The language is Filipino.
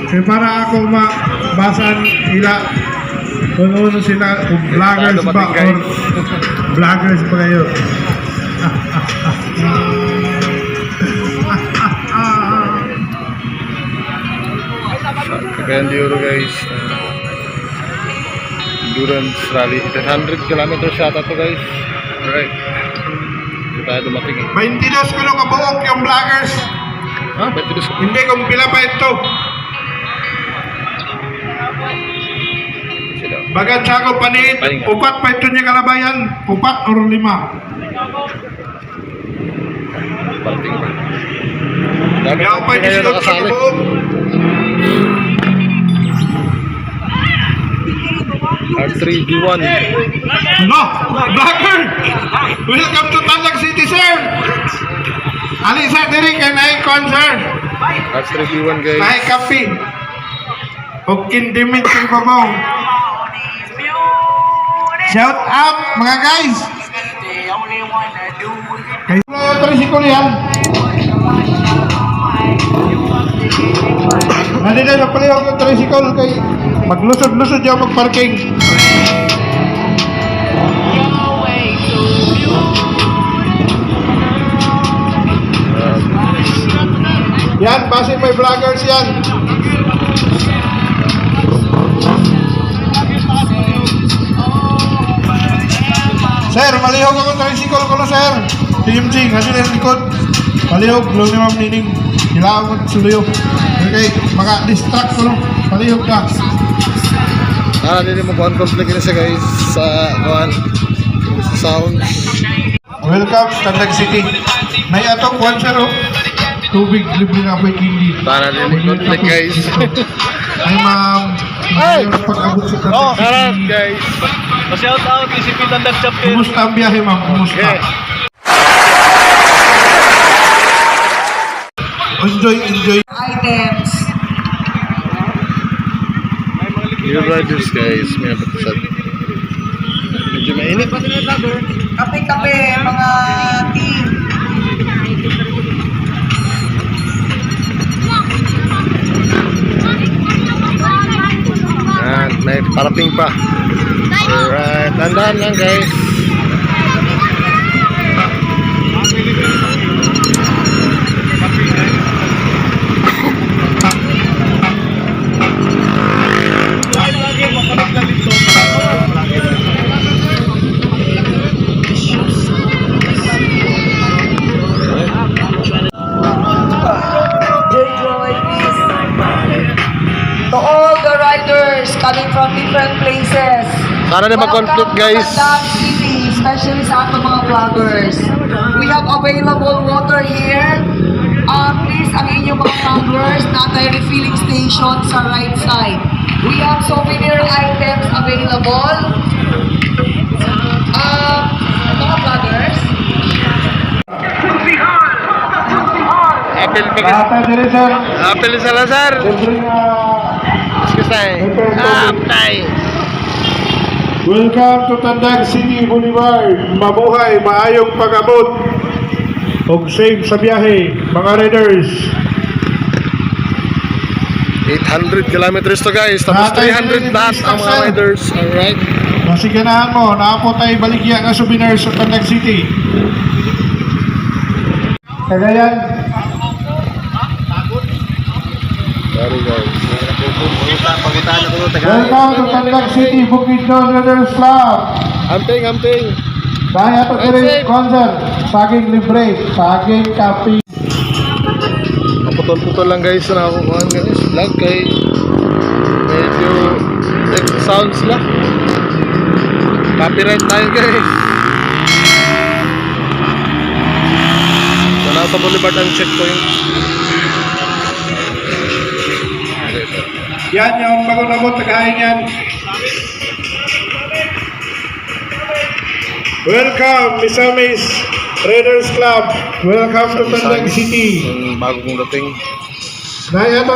para ako mabasan ila kung ano sila, kung vloggers ba or vloggers ba kayo. Kaya Euro guys, endurance rally, 100 kilometers yata to guys. Alright, hindi tayo dumating eh. 22 ko nung kabuok yung vloggers. Ah, 22. Hindi kung pila pa ito. Bagat sa ako panit, upat pa ito niya kalabayan, upat or 5. Parating ba? Kaya pa ito sila sa kabuok. R3D1. Ano? Vlogger! Welcome to Tandag City, sir! Alisa, diri ka na concert. R3D1 guys. Ay, kapi. O kindimin sa ibabaw. Shout out, mga guys! Kayo tricycle yan. Nandito na pala yung tricycle kay maglusod-lusod yung magparking. Yan, base may vloggers yan. Sir, malihog ako tricycle ko na sir. TMG, kasi na yung likod. Malihog, blow ni Ma'am Nining. Kailangan mo suluyo. Okay, maka-distract ko lang. Malihog ka. Hindi mo kuhan complete na siya guys sa kuhan sounds. Welcome, Tandag City. May atong kuhan sir oh. Tubig, libre na po yung hindi. Para din mo complete guys. Ay ma'am. Ay! Pag-abot sa Tandag Oh, City. sarap guys. Pa-shout out ECP Tandag Chapter. Kumusta ang biyahe ma'am? Kumusta? Yeah. Enjoy. Items. New riders guys, may napatasad. Medyo mainit. Kape-kape, mga team. And may parating pa. Alright, tandaan lang guys. To all the riders coming from different places. Sana na mag-conflict guys. Welcome to Tandag City, especially sa ating mga vloggers. We have available water here. Please, ang inyong mga tumblers, nasa refilling station sa right side. We have souvenir items available. Mga vloggers. Apel pa Ate, dire sir. Apel Salazar. Libre na. Apay. Welcome to Tandag City Boulevard. Mabuhay, maayong pag-abot. Og safe sa biyahe, mga riders. 800 kilometers to guys. Tapos 300 lahat ang mga riders. Alright. Masiganahan mo, naapo tayo baligya nga souvenir sa Tandag City. Kagayan. Sorry guys. Welcome to Tandag City, Bukidnon Riders Club. Amping. Dahil ito kiri concert, saging libre, saging kapi. Putol-putol lang guys na nakukuhaan guys. Vlog kay medyo sounds lang. Copyright tayo guys. So nasa Boulevard ang checkpoint. Yan yung bago-nabot, tagahain yan. Welcome, Miss Amis Riders Club. Welcome to Tandag City. Yung bagong dating. Dahil ito,